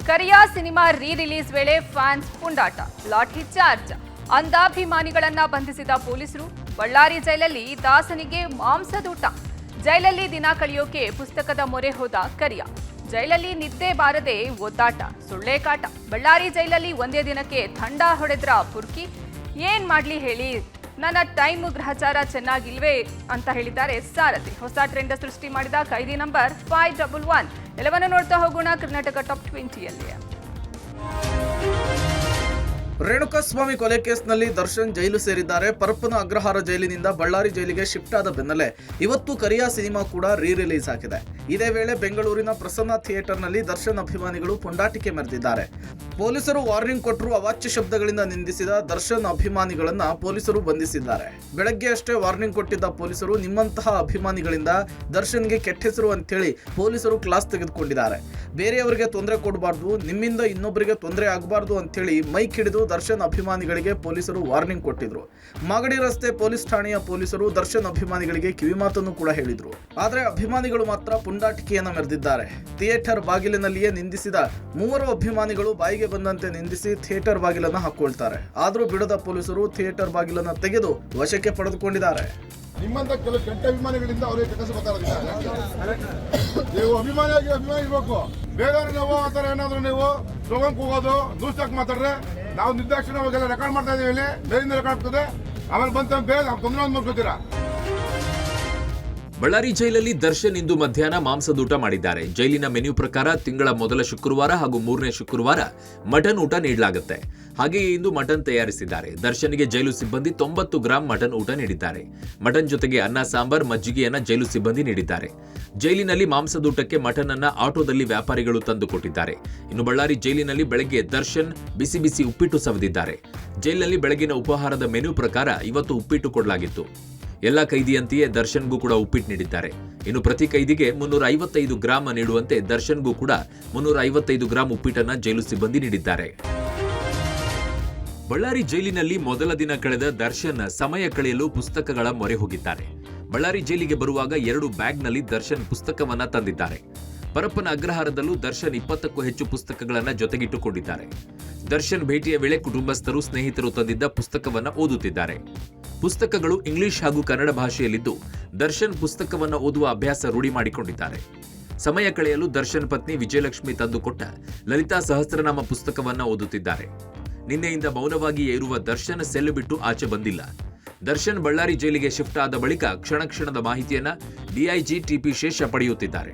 ಕರಿಯಾ cinema ರೀ-ರಿಲೀಸ್ ವೇಳೆ fans ಪುಂಡಾಟ, ಲಾಠಿ charge, ಅಂಧಾಭಿಮಾನಿಗಳನ್ನ ಬಂಧಿಸಿದ ಪೊಲೀಸರು. ಬಳ್ಳಾರಿ ಜೈಲಲ್ಲಿ ದಾಸನಿಗೆ ಮಾಂಸದೂಟ. ಜೈಲಲ್ಲಿ ದಿನ ಕಳೆಯೋಕೆ ಪುಸ್ತಕದ ಮೊರೆ ಹೋದ ಕರಿಯಾ. ಜೈಲಲ್ಲಿ ನಿದ್ದೆ ಬಾರದೆ ಒದ್ದಾಟ, ಸೊಳ್ಳೆ ಕಾಟ. ಬಳ್ಳಾರಿ ಜೈಲಲ್ಲಿ ಒಂದೇ ದಿನಕ್ಕೆ ಥಂಡ ಹೊಡೆದ್ರ ಪುರ್ಕಿ. ಏನ್ ಮಾಡ್ಲಿ ಹೇಳಿ, ನನ್ನ ಟೈಮ್ ಗ್ರಹಚಾರ ಚೆನ್ನಾಗಿಲ್ವೇ ಅಂತ ಹೇಳಿದ್ದಾರೆ ಸಾರಥಿ. ಹೊಸ ಟ್ರೆಂಡ್ ಸೃಷ್ಟಿ ಮಾಡಿದ ಕೈದಿ ನಂಬರ್ 511 ಎಲ್ಲವನ್ನೂ ನೋಡ್ತಾ ಹೋಗೋಣ ಕರ್ನಾಟಕ ಟಾಪ್ 20ಯಲ್ಲಿ. ರೇಣುಕಾಸ್ವಾಮಿ ಕೊಲೆ ಕೇಸ್ನಲ್ಲಿ ದರ್ಶನ್ ಜೈಲು ಸೇರಿದ್ದಾರೆ. ಪರಪ್ಪನ ಅಗ್ರಹಾರ ಜೈಲಿನಿಂದ ಬಳ್ಳಾರಿ ಜೈಲಿಗೆ ಶಿಫ್ಟ್ ಆದ ಬೆನ್ನಲ್ಲೇ ಇವತ್ತು ಕರಿಯಾ ಸಿನಿಮಾ ಕೂಡ ರೀ-ರಿಲೀಸ್ ಆಗಿದೆ. ಇದೇ ವೇಳೆ ಬೆಂಗಳೂರಿನ ಪ್ರಸನ್ನ ಥಿಯೇಟರ್ನಲ್ಲಿ ದರ್ಶನ್ ಅಭಿಮಾನಿಗಳು ಪುಂಡಾಟಿಕೆ ಮೆರೆದಿದ್ದಾರೆ. ಪೊಲೀಸರು ವಾರ್ನಿಂಗ್ ಕೊಟ್ಟರು. ಅವಾಚ್ಯ ಶಬ್ದಗಳಿಂದ ನಿಂದಿಸಿದ ದರ್ಶನ್ ಅಭಿಮಾನಿಗಳನ್ನ ಪೊಲೀಸರು ಬಂಧಿಸಿದ್ದಾರೆ. ಬೆಳಗ್ಗೆ ಅಷ್ಟೇ ವಾರ್ನಿಂಗ್ ಕೊಟ್ಟಿದ್ದ ಪೊಲೀಸರು ನಿಮ್ಮಂತಹ ಅಭಿಮಾನಿಗಳಿಂದ ದರ್ಶನ್ಗೆ ಕೆಟ್ಟ ಹೆಸರು ಅಂತೇಳಿ ಪೊಲೀಸರು ಕ್ಲಾಸ್ ತೆಗೆದುಕೊಂಡಿದ್ದಾರೆ. ಬೇರೆಯವರಿಗೆ ತೊಂದರೆ ಕೊಡಬಾರ್ದು, ನಿಮ್ಮಿಂದ ಇನ್ನೊಬ್ಬರಿಗೆ ತೊಂದರೆ ಆಗಬಾರ್ದು ಅಂತೇಳಿ ಮೈಕ್ ಹಿಡಿದು ದರ್ಶನ್ ಅಭಿಮಾನಿಗಳಿಗೆ ಪೊಲೀಸರು ವಾರ್ನಿಂಗ್ ಕೊಟ್ಟಿದ್ರು. ಮಾಗಡಿ ರಸ್ತೆ ಪೊಲೀಸ್ ಠಾಣೆಯ ಪೊಲೀಸರು ದರ್ಶನ್ ಅಭಿಮಾನಿಗಳಿಗೆ ಕಿವಿಮಾತನ್ನು ಕೂಡ ಹೇಳಿದ್ರು. ಆದರೆ ಅಭಿಮಾನಿಗಳು ಮಾತ್ರ ಪುಂಡಾಟಿಕೆಯನ್ನ ಮೆರೆದಿದ್ದಾರೆ. ಥಿಯೇಟರ್ ಬಾಗಿಲಿನಲ್ಲಿಯೇ ನಿಂದಿಸಿದ ಮೂವರು ಅಭಿಮಾನಿಗಳು ಬಾಯಿಗೆ ಬಂದಂತೆ ನಿಂದಿಸಿ ಥಿಯೇಟರ್ ಬಾಗಿಲನ್ನು ಹಾಕೊಳ್ತಾರೆ. ಆದರೂ ಬಿಡದ ಪೊಲೀಸರು ಥಿಯೇಟರ್ ಬಾಗಿಲನ್ನು ತೆಗೆದು ವಶಕ್ಕೆ ಪಡೆದುಕೊಂಡಿದ್ದಾರೆ. ನಿಮ್ಮಂತ ಕೆಲವು ಕೆಟ್ಟ ಅಭಿಮಾನಿಗಳಿಂದ ಅವರಿಗೆ ಕೆಲಸ ಗೊತ್ತಾಗೋದಿಲ್ಲ. ನೀವು ಅಭಿಮಾನಿ ಇರಬೇಕು. ಬೇಗ ನಾವು ಆ ಥರ ಏನಾದ್ರು ನೀವು ಸ್ಲೋಗನ್ ಕೂಗೋದು ದೂಸ್ತಾಕ್ ಮಾತಾಡ್ರೆ ನಾವು ನಿರ್ದಾಕ್ಷಿಣ್ಯವಾಗೆಲ್ಲ ರೆಕಾರ್ಡ್ ಮಾಡ್ತಾ ಇದೀವಿ. ಇಲ್ಲಿ ಬೇರಿಂದ ರೆಕಾರ್ಡ್ ಆಗ್ತದೆ. ಆಮೇಲೆ ಬಂತ ಬೇಗ ತೊಂದರೆ ಮಾಡ್ಕೊತೀರಾ. ಬಳ್ಳಾರಿ ಜೈಲಲ್ಲಿ ದರ್ಶನ್ ಇಂದು ಮಧ್ಯಾಹ್ನ ಮಾಂಸದೂಟ ಮಾಡಿದ್ದಾರೆ. ಜೈಲಿನ ಮೆನ್ಯೂ ಪ್ರಕಾರ ತಿಂಗಳ ಮೊದಲ ಶುಕ್ರವಾರ ಹಾಗೂ 3ನೇ ಶುಕ್ರವಾರ ಮಟನ್ ಊಟ ನೀಡಲಾಗುತ್ತೆ. ಹಾಗೆಯೇ ಇಂದು ಮಟನ್ ತಯಾರಿಸಿದ್ದಾರೆ. ದರ್ಶನ್ಗೆ ಜೈಲು ಸಿಬ್ಬಂದಿ 90 ಗ್ರಾಂ ಮಟನ್ ಊಟ ನೀಡಿದ್ದಾರೆ. ಮಟನ್ ಜೊತೆಗೆ ಅನ್ನ, ಸಾಂಬಾರ್, ಮಜ್ಜಿಗೆಯನ್ನ ಜೈಲು ಸಿಬ್ಬಂದಿ ನೀಡಿದ್ದಾರೆ. ಜೈಲಿನಲ್ಲಿ ಮಾಂಸದೂಟಕ್ಕೆ ಮಟನ್ ಅನ್ನ ಆಟೋದಲ್ಲಿ ವ್ಯಾಪಾರಿಗಳು ತಂದು ಕೊಟ್ಟಿದ್ದಾರೆ. ಇನ್ನು ಬಳ್ಳಾರಿ ಜೈಲಿನಲ್ಲಿ ಬೆಳಗ್ಗೆ ದರ್ಶನ್ ಬಿಸಿ ಬಿಸಿ ಉಪ್ಪಿಟ್ಟು ಸವಿದಿದ್ದಾರೆ. ಜೈಲಿನಲ್ಲಿ ಬೆಳಗಿನ ಉಪಹಾರದ ಮೆನು ಪ್ರಕಾರ ಇವತ್ತು ಉಪ್ಪಿಟ್ಟು ಕೊಡಲಾಗಿತ್ತು. ಎಲ್ಲ ಕೈದಿಯಂತೆಯೇ ದರ್ಶನ್ಗೂ ಕೂಡ ಉಪ್ಪಿಟ್ಟು ನೀಡಿದ್ದಾರೆ. ಇನ್ನು ಪ್ರತಿ ಕೈದಿಗೆ 355 ಗ್ರಾಂ ನೀಡುವಂತೆ ದರ್ಶನ್ಗೂ ಕೂಡ 355 ಗ್ರಾಂ ಉಪ್ಪಿಟ್ಟನ್ನ ಜೈಲು ಸಿಬ್ಬಂದಿ ನೀಡಿದ್ದಾರೆ. ಬಳ್ಳಾರಿ ಜೈಲಿನಲ್ಲಿ ಮೊದಲ ದಿನ ಕಳೆದ ದರ್ಶನ್ ಸಮಯ ಕಳೆಯಲು ಪುಸ್ತಕಗಳ ಮೊರೆ ಹೋಗಿದ್ದಾರೆ. ಬಳ್ಳಾರಿ ಜೈಲಿಗೆ ಬರುವಾಗ 2 ಬ್ಯಾಗ್ನಲ್ಲಿ ದರ್ಶನ್ ಪುಸ್ತಕವನ್ನ ತಂದಿದ್ದಾರೆ. ಪರಪ್ಪನ ಅಗ್ರಹಾರದಲ್ಲೂ ದರ್ಶನ್ 20ಕ್ಕೂ ಹೆಚ್ಚು ಪುಸ್ತಕಗಳನ್ನ ಜೊತೆಗಿಟ್ಟುಕೊಂಡಿದ್ದಾರೆ. ದರ್ಶನ್ ಭೇಟಿಯ ವೇಳೆ ಕುಟುಂಬಸ್ಥರು, ಸ್ನೇಹಿತರು ತಂದಿದ್ದ ಪುಸ್ತಕವನ್ನ ಓದುತ್ತಿದ್ದಾರೆ. ಪುಸ್ತಕಗಳು ಇಂಗ್ಲಿಷ್ ಹಾಗೂ ಕನ್ನಡ ಭಾಷೆಯಲ್ಲಿದ್ದು ದರ್ಶನ್ ಪುಸ್ತಕವನ್ನ ಓದುವ ಅಭ್ಯಾಸ ರೂಢಿ ಮಾಡಿಕೊಂಡಿದ್ದಾರೆ. ಸಮಯ ಕಳೆಯಲು ದರ್ಶನ್ ಪತ್ನಿ ವಿಜಯಲಕ್ಷ್ಮಿ ತಂದುಕೊಟ್ಟ ಲಲಿತಾ ಸಹಸ್ರನಾಮ ಪುಸ್ತಕವನ್ನ ಓದುತ್ತಿದ್ದಾರೆ. ನಿನ್ನೆಯಿಂದ ಮೌನವಾಗಿ ಇರುವ ದರ್ಶನ್ ಸೆಲ್ ಬಿಟ್ಟು ಆಚೆ ಬಂದಿಲ್ಲ. ದರ್ಶನ್ ಬಳ್ಳಾರಿ ಜೈಲಿಗೆ ಶಿಫ್ಟ್ ಆದ ಬಳಿಕ ಕ್ಷಣದ ಮಾಹಿತಿಯನ್ನ ಡಿಐಜಿ ಟಿಪಿ ಶೇಷ ಪಡೆಯುತ್ತಿದ್ದಾರೆ.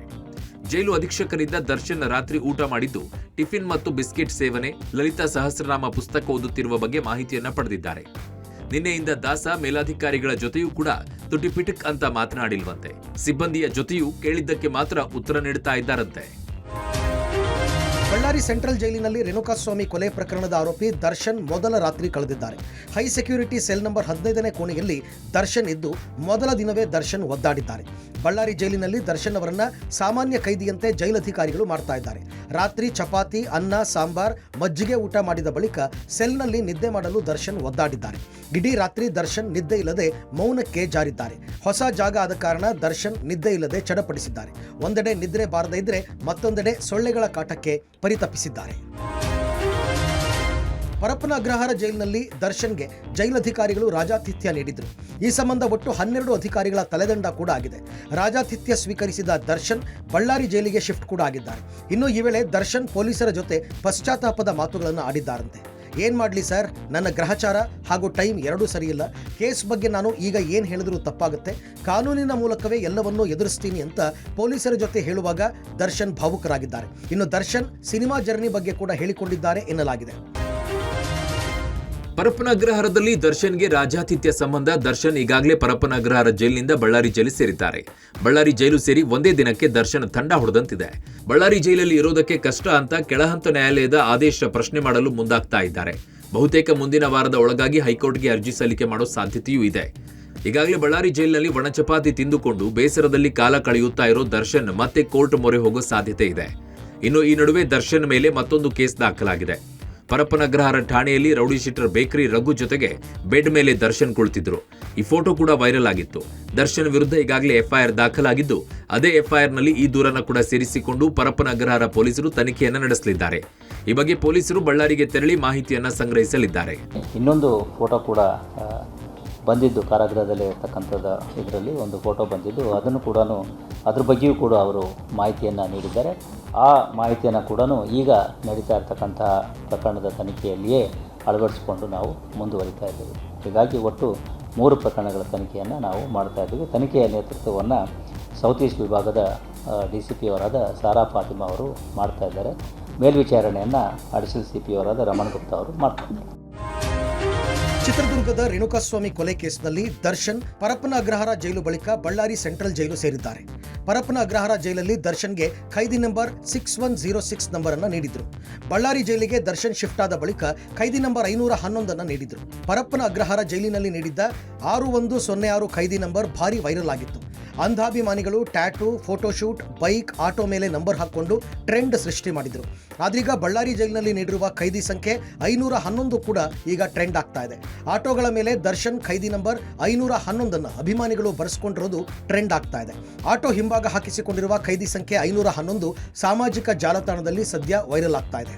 ಜೈಲು ಅಧೀಕ್ಷಕರಿಂದ ದರ್ಶನ್ ರಾತ್ರಿ ಊಟ ಮಾಡಿದ್ದು ಟಿಫಿನ್ ಮತ್ತು ಬಿಸ್ಕೆಟ್ ಸೇವನೆ, ಲಲಿತಾ ಸಹಸ್ರನಾಮ ಪುಸ್ತಕ ಓದುತ್ತಿರುವ ಬಗ್ಗೆ ಮಾಹಿತಿಯನ್ನ ಪಡೆದಿದ್ದಾರೆ. ನಿನ್ನೆಯಿಂದ ದಾಸ ಮೇಲಾಧಿಕಾರಿಗಳ ಜೊತೆಯೂ ಕೂಡ ತುಟಿಪಿಟಿಕ್ ಅಂತ ಮಾತನಾಡಿಲ್ವಂತೆ. ಸಿಬ್ಬಂದಿಯ ಜೊತೆಯೂ ಕೇಳಿದ್ದಕ್ಕೆ ಮಾತ್ರ ಉತ್ತರ ನೀಡುತ್ತಾ ಇದ್ದಾರಂತೆ. ಬಳ್ಳಾರಿ ಸೆಂಟ್ರಲ್ ಜೈಲಿನಲ್ಲಿ ರೇಣುಕಾಸ್ವಾಮಿ ಕೊಲೆ ಪ್ರಕರಣದ ಆರೋಪಿ ದರ್ಶನ್ ಮೊದಲ ರಾತ್ರಿ ಕಳೆದಿದ್ದಾರೆ. ಹೈ ಸೆಕ್ಯೂರಿಟಿ ಸೆಲ್ ನಂಬರ್ 15ನೇ ಕೋಣೆಯಲ್ಲಿ ದರ್ಶನ್ ಇದ್ದು ಮೊದಲ ದಿನವೇ ದರ್ಶನ್ ಒದ್ದಾಡಿದ್ದಾರೆ. ಬಳ್ಳಾರಿ ಜೈಲಿನಲ್ಲಿ ದರ್ಶನ್ ಅವರನ್ನ ಸಾಮಾನ್ಯ ಕೈದಿಯಂತೆ ಜೈಲಧಿಕಾರಿಗಳು ಮಾಡ್ತಾ ಇದ್ದಾರೆ. ರಾತ್ರಿ ಚಪಾತಿ, ಅನ್ನ, ಸಾಂಬಾರ್, ಮಜ್ಜಿಗೆ ಊಟ ಮಾಡಿದ ಬಳಿಕ ಸೆಲ್ನಲ್ಲಿ ನಿದ್ದೆ ಮಾಡಲು ದರ್ಶನ್ ಒದ್ದಾಡಿದ್ದಾರೆ. ಇಡೀ ರಾತ್ರಿ ದರ್ಶನ್ ನಿದ್ದೆ ಇಲ್ಲದೆ ಮೌನಕ್ಕೆ ಜಾರಿದ್ದಾರೆ. ಹೊಸ ಜಾಗ ಆದ ಕಾರಣ ದರ್ಶನ್ ನಿದ್ದೆ ಇಲ್ಲದೆ ಚಡಪಡಿಸಿದ್ದಾರೆ. ಒಂದೆಡೆ ನಿದ್ರೆ ಬಾರದೇ ಇದ್ರೆ ಮತ್ತೊಂದೆಡೆ ಸೊಳ್ಳೆಗಳ ಕಾಟಕ್ಕೆ ಪರಿತಪಿಸಿದ್ದಾರೆ. ಪರಪ್ಪನ ಅಗ್ರಹಾರ ಜೈಲಿನಲ್ಲಿ ದರ್ಶನ್ಗೆ ಜೈಲಧಿಕಾರಿಗಳು ರಾಜಾತಿಥ್ಯ ನೀಡಿದರು. ಈ ಸಂಬಂಧ ಒಟ್ಟು 12 ಅಧಿಕಾರಿಗಳ ತಲೆದಂಡ ಕೂಡ ಆಗಿದೆ. ರಾಜಾತಿಥ್ಯ ಸ್ವೀಕರಿಸಿದ ದರ್ಶನ್ ಬಳ್ಳಾರಿ ಜೈಲಿಗೆ ಶಿಫ್ಟ್ ಕೂಡ ಆಗಿದ್ದಾರೆ. ಇನ್ನು ಈ ವೇಳೆ ದರ್ಶನ್ ಪೊಲೀಸರ ಜೊತೆ ಪಶ್ಚಾತ್ತಾಪದ ಮಾತುಗಳನ್ನು ಆಡಿದ್ದಾರಂತೆ. ಏನ್ ಮಾಡ್ಲಿ ಸರ್, ನನ್ನ ಗ್ರಹಚಾರ ಹಾಗೂ ಟೈಮ್ ಎರಡೂ ಸರಿಯಿಲ್ಲ. ಕೇಸ್ ಬಗ್ಗೆ ನಾನು ಈಗ ಏನು ಹೇಳಿದ್ರೂ ತಪ್ಪಾಗುತ್ತೆ. ಕಾನೂನಿನ ಮೂಲಕವೇ ಎಲ್ಲವನ್ನೂ ಎದುರಿಸ್ತೀನಿ ಅಂತ ಪೊಲೀಸರ ಜೊತೆ ಹೇಳುವಾಗ ದರ್ಶನ್ ಭಾವುಕರಾಗಿದ್ದಾರೆ. ಇನ್ನು ದರ್ಶನ್ ಸಿನಿಮಾ ಜರ್ನಿ ಬಗ್ಗೆ ಕೂಡ ಹೇಳಿಕೊಂಡಿದ್ದಾರೆ ಎನ್ನಲಾಗಿದೆ. ಪರಪ್ಪನ ಅಗ್ರಹಾರದಲ್ಲಿ ದರ್ಶನ್ಗೆ ರಾಜಾತಿಥ್ಯ ಸಂಬಂಧ ದರ್ಶನ್ ಈಗಾಗಲೇ ಪರಪ್ಪನ ಅಗ್ರಹಾರ ಜೈಲಿನಿಂದ ಬಳ್ಳಾರಿ ಜೈಲು ಸೇರಿದ್ದಾರೆ. ಬಳ್ಳಾರಿ ಜೈಲು ಸೇರಿ ಒಂದೇ ದಿನಕ್ಕೆ ದರ್ಶನ್ ತಂಡ ಹೊಡೆದಂತಿದೆ. ಬಳ್ಳಾರಿ ಜೈಲಲ್ಲಿ ಇರೋದಕ್ಕೆ ಕಷ್ಟ ಅಂತ ಕೆಳಹಂತ ನ್ಯಾಯಾಲಯದ ಆದೇಶ ಪ್ರಶ್ನೆ ಮಾಡಲು ಮುಂದಾಗ್ತಾ ಇದ್ದಾರೆ. ಬಹುತೇಕ ಮುಂದಿನ ವಾರದ ಒಳಗಾಗಿ ಹೈಕೋರ್ಟ್ಗೆ ಅರ್ಜಿ ಸಲ್ಲಿಕೆ ಮಾಡೋ ಸಾಧ್ಯತೆಯೂ ಇದೆ. ಈಗಾಗಲೇ ಬಳ್ಳಾರಿ ಜೈಲಿನಲ್ಲಿ ಒಣ ಚಪಾತಿ ತಿಂದುಕೊಂಡು ಬೇಸರದಲ್ಲಿ ಕಾಲ ಕಳೆಯುತ್ತಾ ಇರೋ ದರ್ಶನ್ ಮತ್ತೆ ಕೋರ್ಟ್ ಮೊರೆ ಹೋಗೋ ಸಾಧ್ಯತೆ ಇದೆ. ಇನ್ನು ಈ ನಡುವೆ ದರ್ಶನ್ ಮೇಲೆ ಮತ್ತೊಂದು ಕೇಸ್ ದಾಖಲಾಗಿದೆ. ಪರಪ್ಪನ ಅಗ್ರಹಾರ ಠಾಣೆಯಲ್ಲಿ ರೌಡಿ ಶೀಟರ್ ಬೇಕರಿ ರಘು ಜೊತೆಗೆ ಬೆಡ್ ಮೇಲೆ ದರ್ಶನ್ ಕುಳಿತಿದ್ರು. ಈ ಫೋಟೋ ಕೂಡ ವೈರಲ್ ಆಗಿತ್ತು. ದರ್ಶನ್ ವಿರುದ್ಧ ಈಗಾಗಲೇ ಎಫ್ಐಆರ್ ದಾಖಲಾಗಿದ್ದು ಅದೇ ಎಫ್ಐಆರ್ನಲ್ಲಿ ಈ ದೂರನ್ನು ಕೂಡ ಸೇರಿಸಿಕೊಂಡು ಪರಪ್ಪನ ಅಗ್ರಹಾರ ಪೊಲೀಸರು ತನಿಖೆಯನ್ನು ನಡೆಸಲಿದ್ದಾರೆ. ಈ ಬಗ್ಗೆ ಪೊಲೀಸರು ಬಳ್ಳಾರಿಗೆ ತೆರಳಿ ಮಾಹಿತಿಯನ್ನ ಸಂಗ್ರಹಿಸಲಿದ್ದಾರೆ. ಇನ್ನೊಂದು ಫೋಟೋ ಕೂಡ ಬಂದಿದ್ದು, ಕಾರಾಗೃಹದಲ್ಲಿ ಇರ್ತಕ್ಕಂಥದ್ದು ಇದರಲ್ಲಿ ಒಂದು ಫೋಟೋ ಬಂದಿದ್ದು, ಅದನ್ನು ಕೂಡ ಅದ್ರ ಬಗ್ಗೆಯೂ ಕೂಡ ಅವರು ಮಾಹಿತಿಯನ್ನು ನೀಡಿದ್ದಾರೆ. ಆ ಮಾಹಿತಿಯನ್ನು ಕೂಡ ಈಗ ನಡೀತಾ ಇರ್ತಕ್ಕಂಥ ಪ್ರಕರಣದ ತನಿಖೆಯಲ್ಲಿಯೇ ಅಳವಡಿಸಿಕೊಂಡು ನಾವು ಮುಂದುವರಿತಾ ಇದ್ದೇವೆ. ಹೀಗಾಗಿ ಒಟ್ಟು 3 ಪ್ರಕರಣಗಳ ತನಿಖೆಯನ್ನು ನಾವು ಮಾಡ್ತಾ ಇದ್ದೀವಿ. ತನಿಖೆಯ ನೇತೃತ್ವವನ್ನು ಸೌತ್ ಈಸ್ಟ್ ವಿಭಾಗದ DCP ಅವರಾದ ಸಾರಾ ಫಾತಿಮಾ ಅವರು ಮಾಡ್ತಾ ಇದ್ದಾರೆ. ಮೇಲ್ವಿಚಾರಣೆಯನ್ನು ಅಡಿಷನಲ್ CP ಅವರಾದ ರಮಣ್ ಗುಪ್ತಾ ಅವರು ಮಾಡ್ತಾ ಇದ್ದಾರೆ. ಚಿತ್ರದುರ್ಗದ ರೇಣುಕಾಸ್ವಾಮಿ ಕೊಲೆ ಕೇಸ್ನಲ್ಲಿ ದರ್ಶನ್ ಪರಪ್ಪನ ಅಗ್ರಹಾರ ಜೈಲು ಬಳಿಕ ಬಳ್ಳಾರಿ ಸೆಂಟ್ರಲ್ ಜೈಲು ಸೇರಿದ್ದಾರೆ. ಪರಪ್ಪನ ಅಗ್ರಹಾರ ಜೈಲಲ್ಲಿ ದರ್ಶನ್ಗೆ ಖೈದಿ ನಂಬರ್ 6106 ನಂಬರ್ ಅನ್ನು ನೀಡಿದ್ರು. ಬಳ್ಳಾರಿ ಜೈಲಿಗೆ ದರ್ಶನ್ ಶಿಫ್ಟ್ ಆದ ಬಳಿಕ ಖೈದಿ ನಂಬರ್ 511 ಅನ್ನು ನೀಡಿದ್ರು. ಪರಪ್ಪನ ಅಗ್ರಹಾರ ಜೈಲಿನಲ್ಲಿ ನೀಡಿದ್ದ 6106 ಖೈದಿ ನಂಬರ್ ಭಾರಿ ವೈರಲ್ ಆಗಿತ್ತು. ಅಂಧಾಭಿಮಾನಿಗಳು ಟ್ಯಾಟೂ, ಫೋಟೋಶೂಟ್, ಬೈಕ್, ಆಟೋ ಮೇಲೆ ನಂಬರ್ ಹಾಕೊಂಡು ಟ್ರೆಂಡ್ ಸೃಷ್ಟಿ ಮಾಡಿದ್ರು. ಆದ್ರೀಗ ಬಳ್ಳಾರಿ ಜೈಲಿನಲ್ಲಿ ನೀಡಿರುವ ಖೈದಿ ಸಂಖ್ಯೆ 511 ಕೂಡ ಈಗ ಟ್ರೆಂಡ್ ಆಗ್ತಾ ಇದೆ. ಆಟೋಗಳ ಮೇಲೆ ದರ್ಶನ್ ಖೈದಿ ನಂಬರ್ 511 ಅಭಿಮಾನಿಗಳು ಬರೆಸ್ಕೊಂಡಿರೋದು ಟ್ರೆಂಡ್ ಆಗ್ತಾ ಇದೆ. ಆಟೋ ಹಿಂಭಾಗ ಹಾಕಿಸಿಕೊಂಡಿರುವ ಖೈದಿ ಸಂಖ್ಯೆ 511 ಸಾಮಾಜಿಕ ಜಾಲತಾಣದಲ್ಲಿ ಸದ್ಯ ವೈರಲ್ ಆಗ್ತಾ ಇದೆ.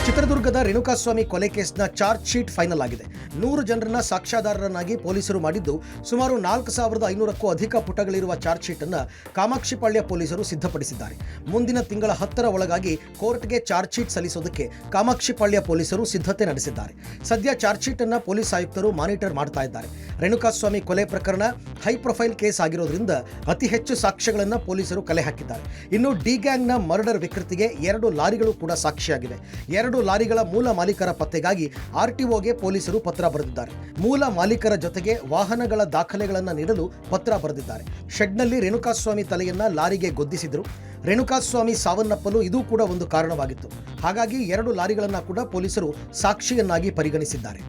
ಚಿತ್ರದುರ್ಗದ ರೇಣುಕಾಸ್ವಾಮಿ ಕೊಲೆ ಕೇಸ್ನ ಚಾರ್ಜ್ ಶೀಟ್ ಫೈನಲ್ ಆಗಿದೆ. 100 ಜನರನ್ನ ಸಾಕ್ಷ್ಯಾಧಾರರನ್ನಾಗಿ ಪೊಲೀಸರು ಮಾಡಿದ್ದು, ಸುಮಾರು 4500ಕ್ಕೂ ಅಧಿಕ ಪುಟಗಳಿರುವ ಚಾರ್ಜ್ ಶೀಟ್ ಅನ್ನು ಕಾಮಾಕ್ಷಿಪಾಳ್ಯ ಪೊಲೀಸರು ಸಿದ್ಧಪಡಿಸಿದ್ದಾರೆ. ಮುಂದಿನ ತಿಂಗಳ 10ರ ಒಳಗಾಗಿ ಕೋರ್ಟ್ಗೆ ಚಾರ್ಜ್ ಶೀಟ್ ಸಲ್ಲಿಸೋದಕ್ಕೆ ಕಾಮಾಕ್ಷಿಪಾಳ್ಯ ಪೊಲೀಸರು ಸಿದ್ಧತೆ ನಡೆಸಿದ್ದಾರೆ. ಸದ್ಯ ಚಾರ್ಜ್ ಶೀಟ್ ಅನ್ನು ಪೊಲೀಸ್ ಆಯುಕ್ತರು ಮಾನಿಟರ್ ಮಾಡ್ತಾ ಇದ್ದಾರೆ. ರೇಣುಕಾಸ್ವಾಮಿ ಕೊಲೆ ಪ್ರಕರಣ ಹೈ ಪ್ರೊಫೈಲ್ ಕೇಸ್ ಆಗಿರೋದ್ರಿಂದ ಅತಿ ಹೆಚ್ಚು ಸಾಕ್ಷ್ಯಗಳನ್ನು ಪೊಲೀಸರು ಕಲೆ ಹಾಕಿದ್ದಾರೆ. ಇನ್ನು ಡಿ ಗ್ಯಾಂಗ್ನ ಮರ್ಡರ್ ವಿಕೃತಿಗೆ 2 ಲಾರಿಗಳು ಕೂಡ ಸಾಕ್ಷಿಯಾಗಿವೆ. 2 ಲಾರಿಗಳ ಮೂಲ ಮಾಲೀಕರ ಪತ್ತೆಗಾಗಿ RTOಗೆ ಪೊಲೀಸರು ಪತ್ರ ಬರೆದಿದ್ದಾರೆ. ಮೂಲ ಮಾಲೀಕರ ಜೊತೆಗೆ ವಾಹನಗಳ ದಾಖಲೆಗಳನ್ನು ನೀಡಲು ಪತ್ರ ಬರೆದಿದ್ದಾರೆ. ಶೆಡ್ನಲ್ಲಿ ರೇಣುಕಾಸ್ವಾಮಿ ತಲೆಯನ್ನ ಲಾರಿಗೆ ಗೊದ್ದಿಸಿದ್ರು. ರೇಣುಕಾಸ್ವಾಮಿ ಸಾವನ್ನಪ್ಪಲು ಇದು ಕೂಡ ಒಂದು ಕಾರಣವಾಗಿತ್ತು. ಹಾಗಾಗಿ 2 ಲಾರಿಗಳನ್ನು ಕೂಡ ಪೊಲೀಸರು ಸಾಕ್ಷಿಯನ್ನಾಗಿ ಪರಿಗಣಿಸಿದ್ದಾರೆ.